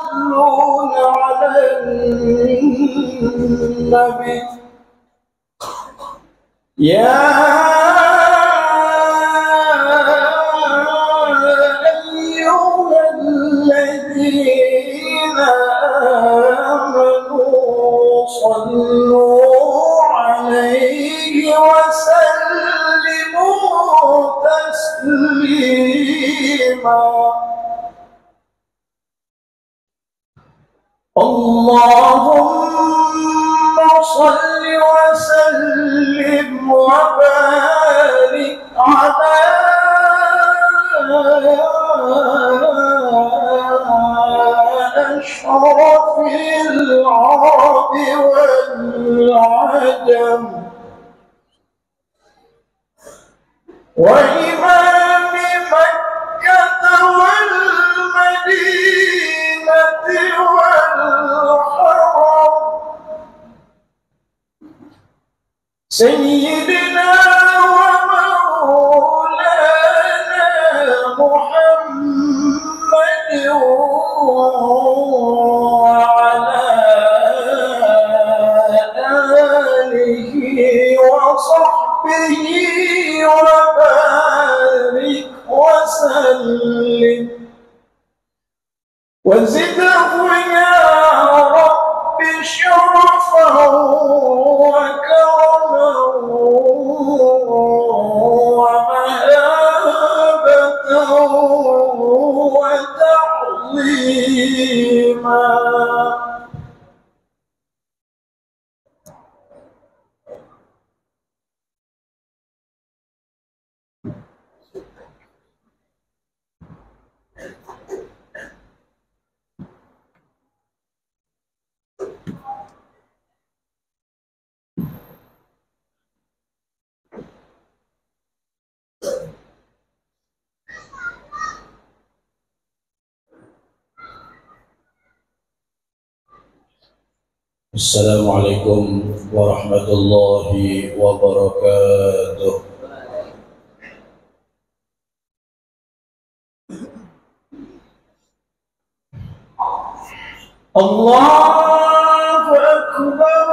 يصلون على النبي يا أيها الذين آمنوا صلوا عليه وسلموا تسليما اللهم صل وسلم وبارك على أشرف العرب والعجم وإمام مكة والمدينة والحرم سيدنا ومولانا محمد وعلى آله وصحبه وبارك وسلم وزده يا رب شرفا وكرما ومهابة وتعظيما Assalamualaikum warahmatullahi wabarakatuh. Allahu Akbar,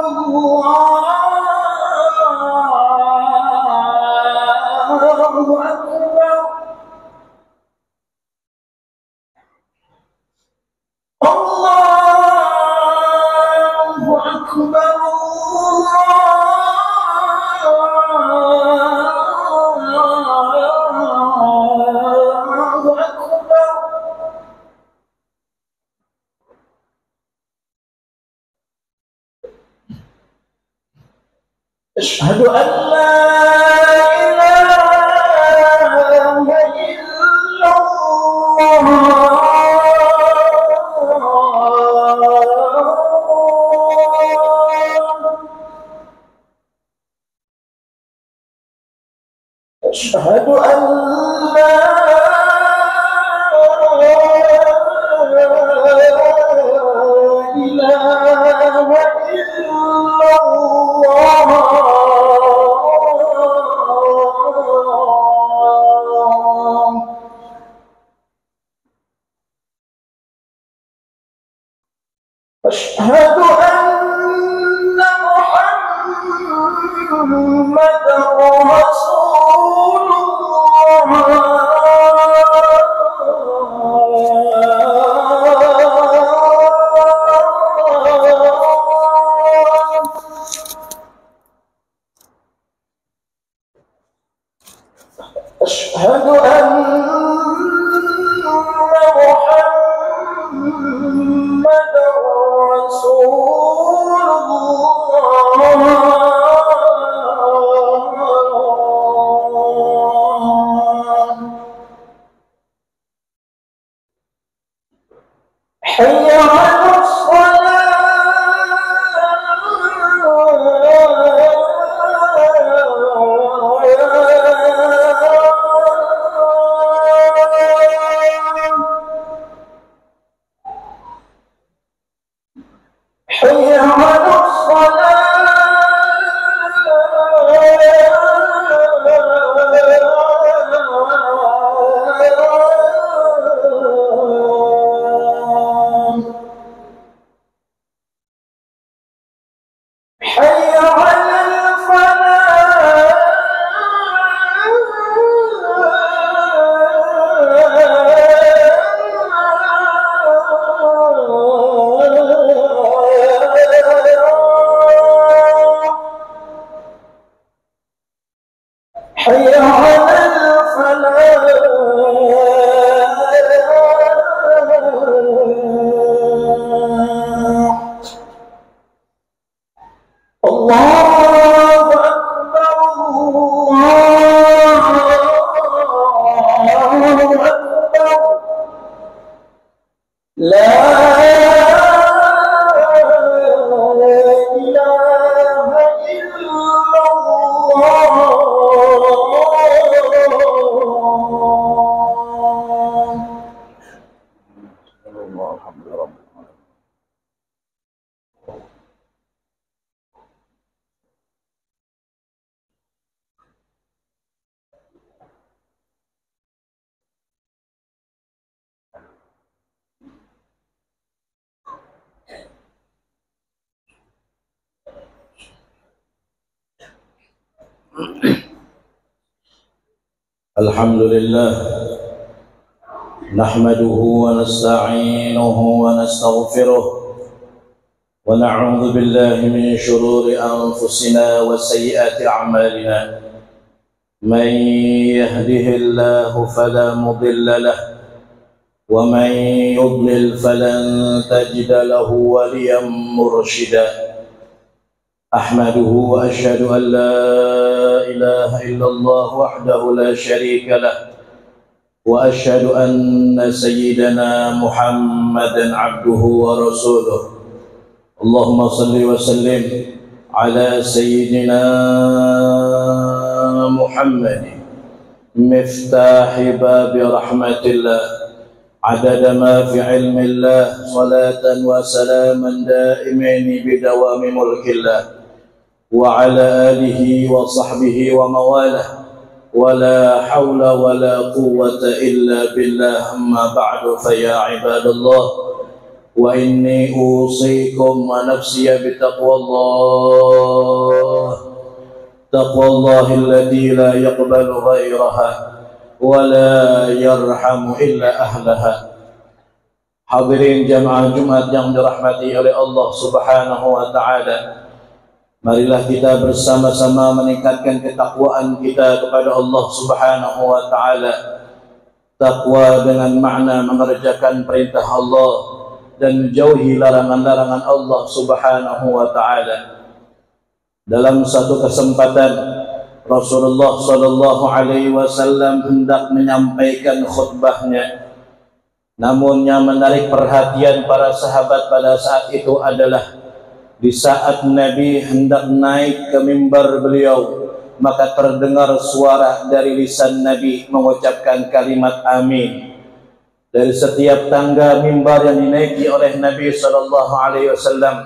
Allahu Akbar. Allahu Akbar, Allahu Akbar. Asyhadu an la ilaha illallah. أشهد أن لا إله إلا الله أشهد أن محمدا رسول أشهد أن محمدا رسول الله حي على حي على الصلاة الحمد لله نحمده ونستعينه ونستغفره ونعوذ بالله من شرور أنفسنا وسيئات أعمالنا من يهده الله فلا مضل له ومن يضلل فلن تجد له وليا مرشدا أحمده وأشهد أن لا إله إلا الله وحده لا شريك له وأشهد أن سيدنا محمدا عبده ورسوله اللهم صل وسلم على سيدنا محمد مفتاح باب رحمة الله عدد ما في علم الله صلاة وسلاما دائمين بدوام ملك الله وعلى آله وصحبه ومواله ولا حول ولا قوة إلا بالله أما بعد فيا عباد الله وإني أوصيكم ونفسي بتقوى الله تقوى الله التي لا يقبل غيرها ولا يرحم إلا أهلها. Hadirin jamaah Jumat yang dirahmati oleh Allah Subhanahu wa taala, marilah kita bersama-sama meningkatkan ketakwaan kita kepada Allah Subhanahu wa taala. Takwa dengan makna mengerjakan perintah Allah dan menjauhi larangan-larangan Allah Subhanahu wa taala. Dalam satu kesempatan Rasulullah sallallahu alaihi wasallam hendak menyampaikan khutbahnya, namun yang menarik perhatian para sahabat pada saat itu adalah di saat Nabi hendak naik ke mimbar beliau, maka terdengar suara dari lisan Nabi mengucapkan kalimat amin. Dari setiap tangga mimbar yang dinaiki oleh Nabi sallallahu alaihi wasallam,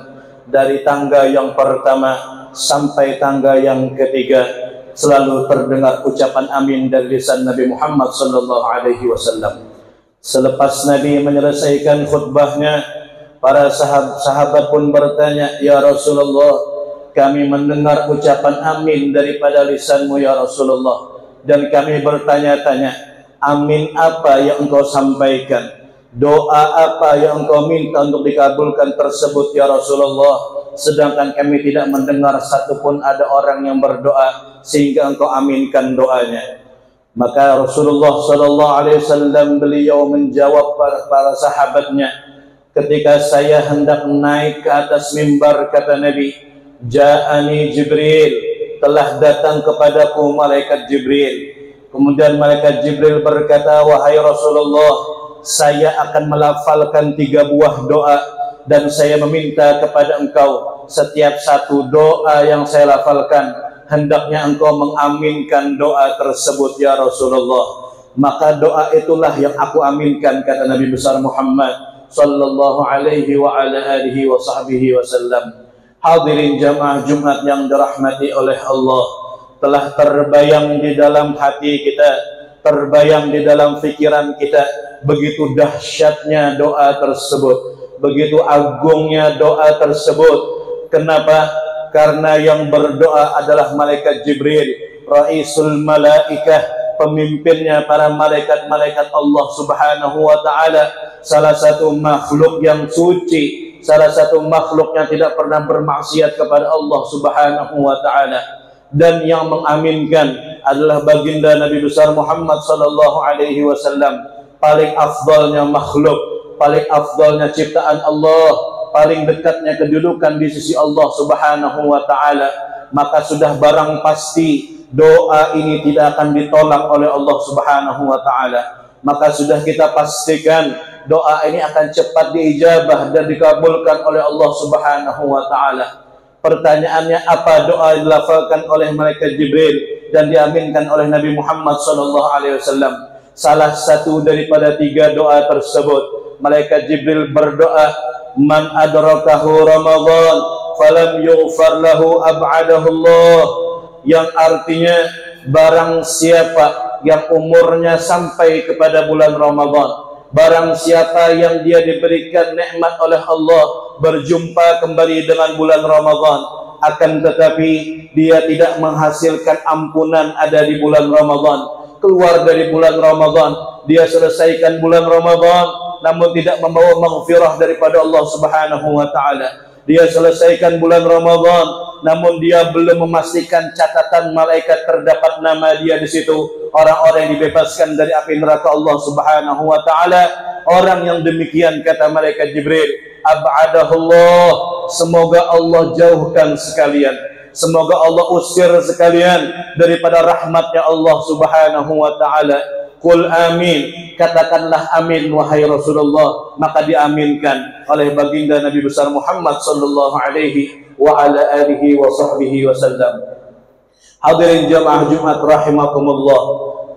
dari tangga yang pertama sampai tangga yang ketiga, selalu terdengar ucapan amin dari lisan Nabi Muhammad sallallahu alaihi wasallam. Selepas Nabi menyelesaikan khutbahnya, para sahabat pun bertanya, "Ya Rasulullah, kami mendengar ucapan amin daripada lisanmu ya Rasulullah, dan kami bertanya-tanya, amin apa yang engkau sampaikan? Doa apa yang engkau minta untuk dikabulkan tersebut ya Rasulullah? Sedangkan kami tidak mendengar satupun ada orang yang berdoa sehingga engkau aminkan doanya." Maka Rasulullah sallallahu alaihi wasallam beliau menjawab para sahabatnya, "Ketika saya hendak naik ke atas mimbar," kata Nabi, "Ja'ani Jibril, telah datang kepadaku malaikat Jibril." Kemudian malaikat Jibril berkata, "Wahai Rasulullah, saya akan melafalkan 3 buah doa dan saya meminta kepada engkau setiap satu doa yang saya lafalkan hendaknya engkau mengaminkan doa tersebut ya Rasulullah." Maka doa itulah yang aku aminkan, kata Nabi besar Muhammad sallallahu alaihi wa ala alihi wa sahbihi wasallam. Hadirin jamaah Jumat yang dirahmati oleh Allah, telah terbayang di dalam hati kita, terbayang di dalam pikiran kita begitu dahsyatnya doa tersebut, begitu agungnya doa tersebut. Kenapa? Karena yang berdoa adalah malaikat Jibril, Raisul Malaikah, pemimpinnya para malaikat-malaikat Allah Subhanahu wa taala, salah satu makhluk yang suci, salah satu makhluk yang tidak pernah bermaksiat kepada Allah Subhanahu wa taala. Dan yang mengaminkan adalah baginda Nabi besar Muhammad sallallahu alaihi wasallam, paling afdalnya makhluk, paling afdalnya ciptaan Allah, paling dekatnya kedudukan di sisi Allah Subhanahu wa taala. Maka sudah barang pasti doa ini tidak akan ditolak oleh Allah Subhanahu wa taala. Maka sudah kita pastikan doa ini akan cepat diijabah dan dikabulkan oleh Allah Subhanahu wa taala. Pertanyaannya, apa doa yang dilafalkan oleh malaikat Jibril dan diaminkan oleh Nabi Muhammad sallallahu alaihi wasallam? Salah satu daripada 3 doa tersebut, malaikat Jibril berdoa, "Man adrakahu Ramadan falam yughfar lahu ab'adahu Allah," yang artinya barang siapa yang umurnya sampai kepada bulan Ramadan, barang siapa yang dia diberikan nikmat oleh Allah berjumpa kembali dengan bulan Ramadan, akan tetapi dia tidak menghasilkan ampunan ada di bulan Ramadan. Keluar dari bulan Ramadan, dia selesaikan bulan Ramadan namun tidak membawa maghfirah daripada Allah Subhanahu wa taala. Dia selesaikan bulan Ramadan namun dia belum memastikan catatan malaikat terdapat nama dia di situ. Orang-orang yang dibebaskan dari api neraka Allah Subhanahu wa taala, orang yang demikian kata malaikat Jibril, ab'adahullah, semoga Allah jauhkan sekalian, semoga Allah usir sekalian daripada rahmatnya Allah Subhanahu wa taala. Qul amin, katakanlah amin wahai Rasulullah, maka diaminkan oleh baginda Nabi besar Muhammad sallallahu alaihi wa ala alihi wa sahbihi wasallam. Hadirin jamaah Jumat rahimakumullah,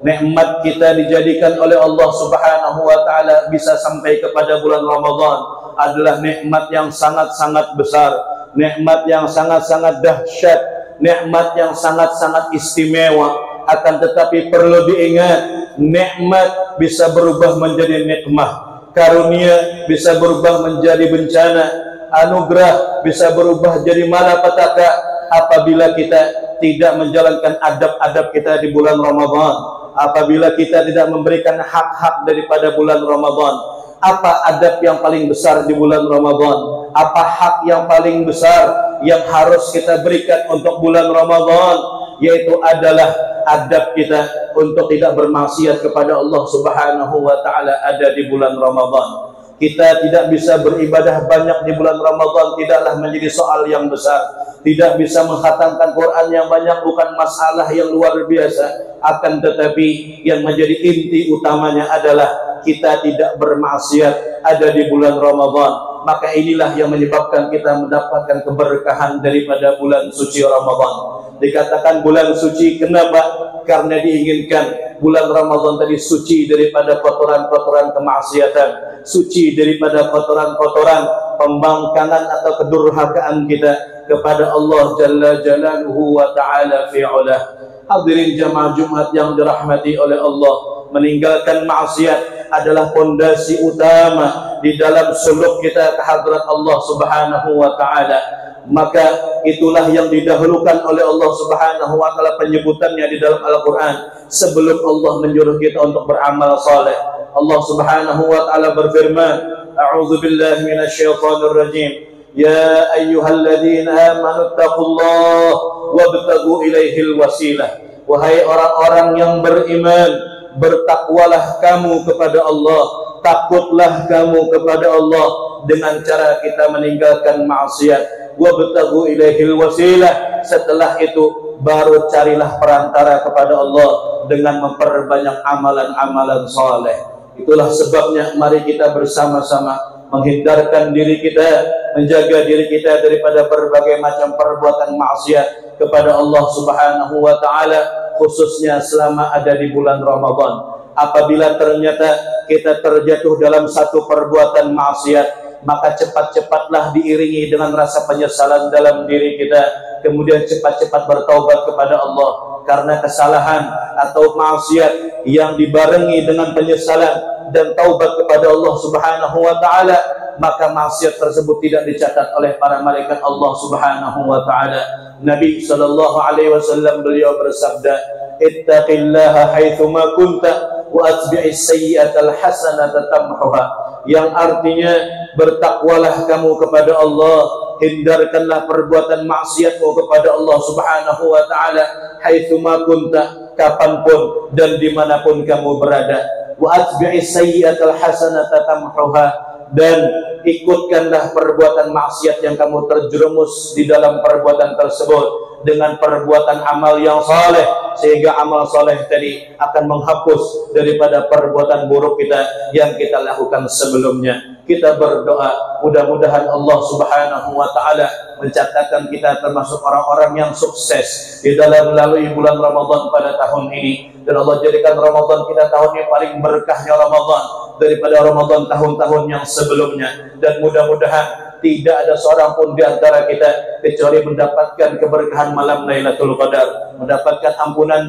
nikmat kita dijadikan oleh Allah Subhanahu wa taala bisa sampai kepada bulan Ramadan adalah nikmat yang sangat-sangat besar, nikmat yang sangat-sangat dahsyat, nikmat yang sangat-sangat istimewa. Akan tetapi perlu diingat, nikmat bisa berubah menjadi nikmah, karunia bisa berubah menjadi bencana, anugerah bisa berubah jadi malapetaka apabila kita tidak menjalankan adab-adab kita di bulan Ramadan, apabila kita tidak memberikan hak-hak daripada bulan Ramadan. Apa adab yang paling besar di bulan Ramadan? Apa hak yang paling besar yang harus kita berikan untuk bulan Ramadan? Yaitu adalah adab kita untuk tidak bermaksiat kepada Allah Subhanahu wa taala ada di bulan Ramadan. Kita tidak bisa beribadah banyak di bulan Ramadan tidaklah menjadi soal yang besar. Tidak bisa mengkhatamkan Quran yang banyak bukan masalah yang luar biasa. Akan tetapi yang menjadi inti utamanya adalah kita tidak bermaksiat ada di bulan Ramadan. Maka inilah yang menyebabkan kita mendapatkan keberkahan daripada bulan suci Ramadan. Dikatakan bulan suci, kenapa? Karena diinginkan bulan Ramadan tadi suci daripada kotoran-kotoran kemaksiatan, suci daripada kotoran-kotoran pembangkangan atau kedurhakaan kita kepada Allah Jalla Jalaluhu wa Ta'ala fi'ulah. Hadirin jamaah Jumat yang dirahmati oleh Allah, meninggalkan maksiat adalah fondasi utama di dalam suluk kita ke hadrat Allah Subhanahu wa Ta'ala. Maka itulah yang didahulukan oleh Allah Subhanahu wa taala penyebutannya di dalam Al-Qur'an sebelum Allah menyuruh kita untuk beramal saleh. Allah Subhanahu wa taala berfirman, a'udzu billahi minasyaitonir rajim. Ya ayyuhalladzina amanu taqullaha wabtaghu ilaihil wasilah. Wahai orang-orang yang beriman, bertakwalah kamu kepada Allah, takutlah kamu kepada Allah dengan cara kita meninggalkan maksiat. Wabtaghu ilaihil wasilah, setelah itu baru carilah perantara kepada Allah dengan memperbanyak amalan-amalan saleh. Itulah sebabnya mari kita bersama-sama menghindarkan diri kita, menjaga diri kita daripada berbagai macam perbuatan maksiat kepada Allah Subhanahu wa taala, khususnya selama ada di bulan Ramadan. Apabila ternyata kita terjatuh dalam satu perbuatan maksiat, maka cepat-cepatlah diiringi dengan rasa penyesalan dalam diri kita, kemudian cepat-cepat bertaubat kepada Allah. Karena kesalahan atau maksiat yang dibarengi dengan penyesalan dan taubat kepada Allah Subhanahu wa taala, maka maksiat tersebut tidak dicatat oleh para malaikat Allah Subhanahu wa taala. Nabi sallallahu alaihi wasallam beliau bersabda, ittaqillaha haitsu ma kunta wa atbi'is sayyi'atal hasanata tamhuha. Yang artinya bertakwalah kamu kepada Allah, hindarkanlah perbuatan maksiatmu kepada Allah Subhanahu wa taala haitsu ma kunta, kapanpun dan dimanapun kamu berada. Wa atbi'is sayyi'atal hasanata tamhuha, dan ikutkanlah perbuatan maksiat yang kamu terjerumus di dalam perbuatan tersebut dengan perbuatan amal yang saleh, sehingga amal saleh tadi akan menghapus daripada perbuatan buruk kita yang kita lakukan sebelumnya. Kita berdoa mudah-mudahan Allah Subhanahu wa taala mencatatkan kita termasuk orang-orang yang sukses di dalam melalui bulan Ramadan pada tahun ini, dan Allah jadikan Ramadan kita tahun ini paling berkahnya Ramadan daripada Ramadan tahun-tahun yang sebelumnya. Dan mudah-mudahan tidak ada seorang pun di antara kita kecuali mendapatkan keberkahan malam Lailatul Qadar, mendapatkan ampunan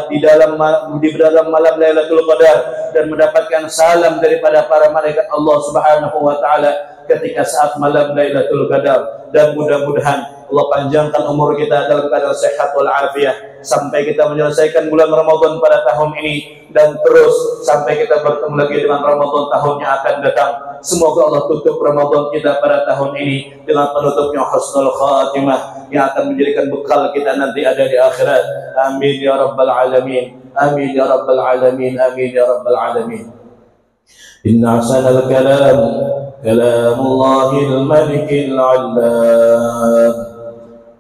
di dalam malam Lailatul Qadar, dan mendapatkan salam daripada para malaikat Allah Subhanahu wa taala ketika saat malam Lailatul Qadar. Dan mudah-mudahan Allah panjangkan umur kita dalam keadaan sehat walafiat sampai kita menyelesaikan bulan Ramadan pada tahun ini dan terus sampai kita bertemu lagi dengan Ramadan tahun yang akan datang. Semoga Allah tutup Ramadan kita pada tahun ini dengan penutupnya husnul khatimah yang akan menjadikan bekal kita nanti ada di akhirat. Amin ya rabbal alamin. Amin ya rabbal alamin. Amin ya rabbal alamin. Inna ahsanal kalam kalamul malikil allam.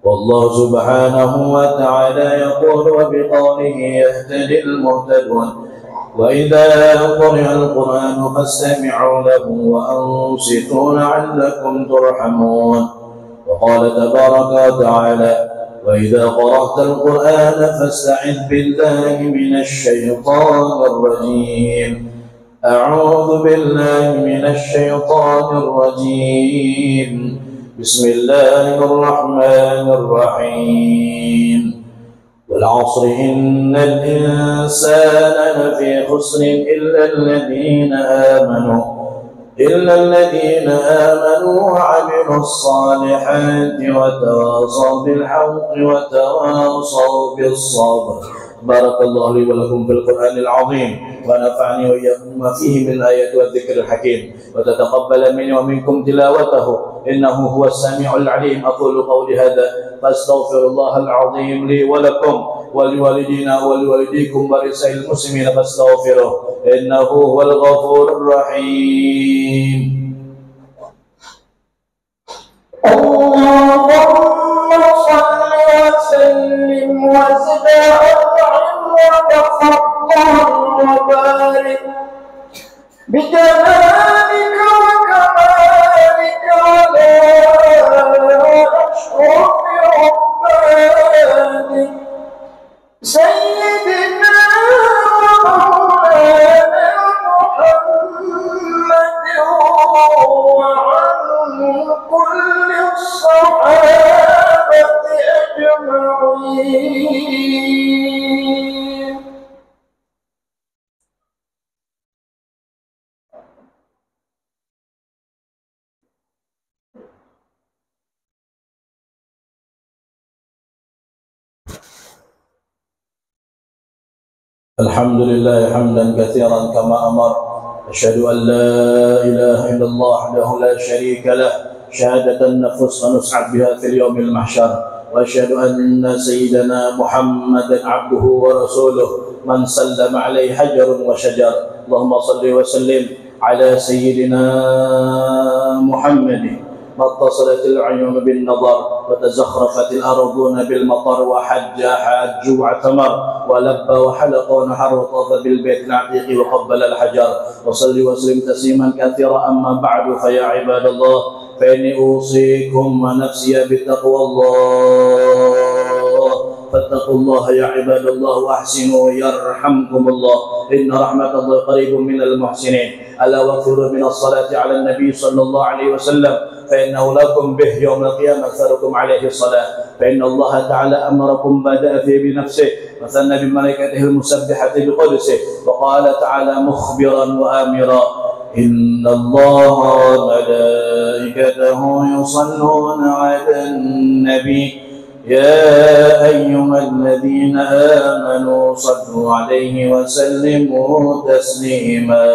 والله سبحانه وتعالى يقول وبقوله يهتدي المهتدون وإذا قرئ القرآن فاستمعوا له وأنصتوا لعلكم ترحمون وقال تبارك وتعالى وإذا قرأت القرآن فاستعذ بالله من الشيطان الرجيم أعوذ بالله من الشيطان الرجيم بسم الله الرحمن الرحيم والعصر إن الإنسان لفي خسر إلا الذين آمنوا وعملوا الصالحات وتواصوا بالحق وتواصوا بالصبر. بارك الله لي ولكم في القرآن العظيم ونفعني وإياكم ما فيه من الآيات والذكر الحكيم وتتقبل مني ومنكم تلاوته إنه هو السميع العليم. أقول قولي هذا فاستغفر الله العظيم لي ولكم ولوالدينا ولوالديكم ولسائر المسلمين فاستغفروه إنه هو الغفور الرحيم. اللهم صل وسلم وزد وأطعم وتفضل وبارك بجلالك وكمالك على أشرف عبادك سيدنا ومولانا محمد وعن كل الصحابة أجمعين. الحمد لله حمدا كثيرا كما أمر. أشهد أن لا إله إلا الله وحده لا شريك له شهادة نفس ونسعد بها في اليوم المحشر. وأشهد أن سيدنا محمدا عبده ورسوله من سلم عليه حجر وشجر. اللهم صل وسلم على سيدنا محمد ما اتصلت العيون بالنظر وتزخرفت الأرضون بالمطر وحج حاج واعتمر ولبى وحلق ونحر وطاف بالبيت العتيق وقبل الحجر. وصل وسلم تسليما كثيرا. أما بعد فيا عباد الله فإني أوصيكم ونفسي بتقوى الله. فاتقوا الله يا عباد الله وأحسنوا يرحمكم الله إن رحمة الله قريب من المحسنين. ألا واكثروا من الصلاة على النبي صلى الله عليه وسلم فإنه لكم به يوم القيامة أكثركم عليه الصلاة. فإن الله تعالى أمركم بدأ فيه بنفسه وثنى بملائكته المسبحة بقدسه وقال تعالى مخبرا وآمرا إن الله وملائكته يصلون على النبي يا أيها الذين آمنوا صلوا عليه وسلموا تسليما.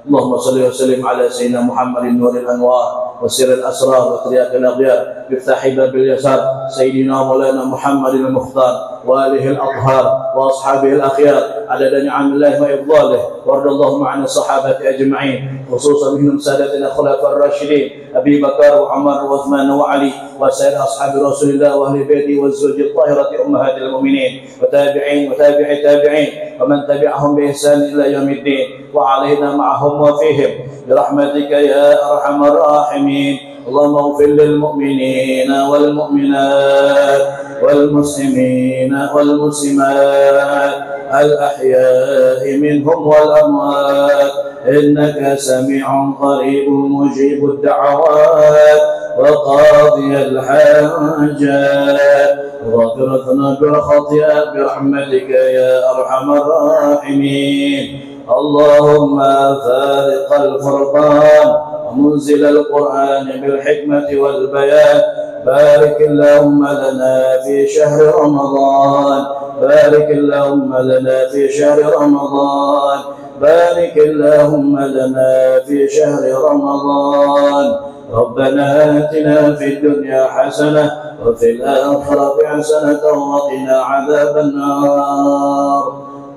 اللهم صل وسلم على سيدنا محمد نور الأنوار وسر الأسرار وترياق الأغيار مفتاح باب اليسار سيدنا مولانا محمد المختار وآله الأطهار وأصحابه الأخيار عدد نعم الله وإفضاله. وارض اللهم عن الصحابة أجمعين خصوصا منهم سادتنا الخلفاء الراشدين أبي بكر وعمر وعثمان وعلي وسائر أصحاب رسول الله وأهل بيته والزوج الطاهرة أمهات المؤمنين وتابعين وتابع التابعين ومن تبعهم بإحسان إلى يوم الدين وعلينا معهم وفيهم برحمتك يا أرحم الراحمين. اللهم اغفر للمؤمنين والمؤمنات والمسلمين والمسلمات الأحياء منهم والأموات إنك سميع قريب مجيب الدعوات وقاضي الحاجات وغفر الذنوب والخطيئات برحمتك يا أرحم الراحمين. اللهم فارق الفرقان ومنزل القرآن بالحكمة والبيان بارك اللهم لنا في شهر رمضان بارك اللهم لنا في شهر رمضان بارك اللهم لنا في شهر رمضان ربنا آتنا في الدنيا حسنة وفي الآخرة حسنة وقنا عذاب النار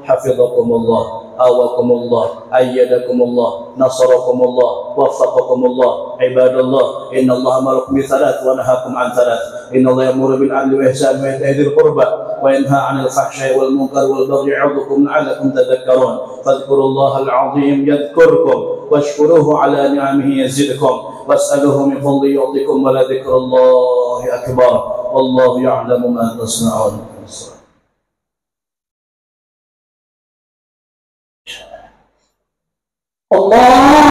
حفظكم الله آواكم الله أيدكم الله نصركم الله وفقكم الله عباد الله إن الله أمركم بثلاث ونهاكم عن ثلاث إن الله يأمر بالعدل والإحسان وإيتاء ذي القربى وينهى عن الفحشاء والمنكر والبغي يعظكم لعلكم تذكرون فاذكروا الله العظيم يذكركم واشكروه على نعمه يزدكم واسألوه من فضله يعطيكم ولذكر الله أكبر والله يعلم ما تصنعون. الله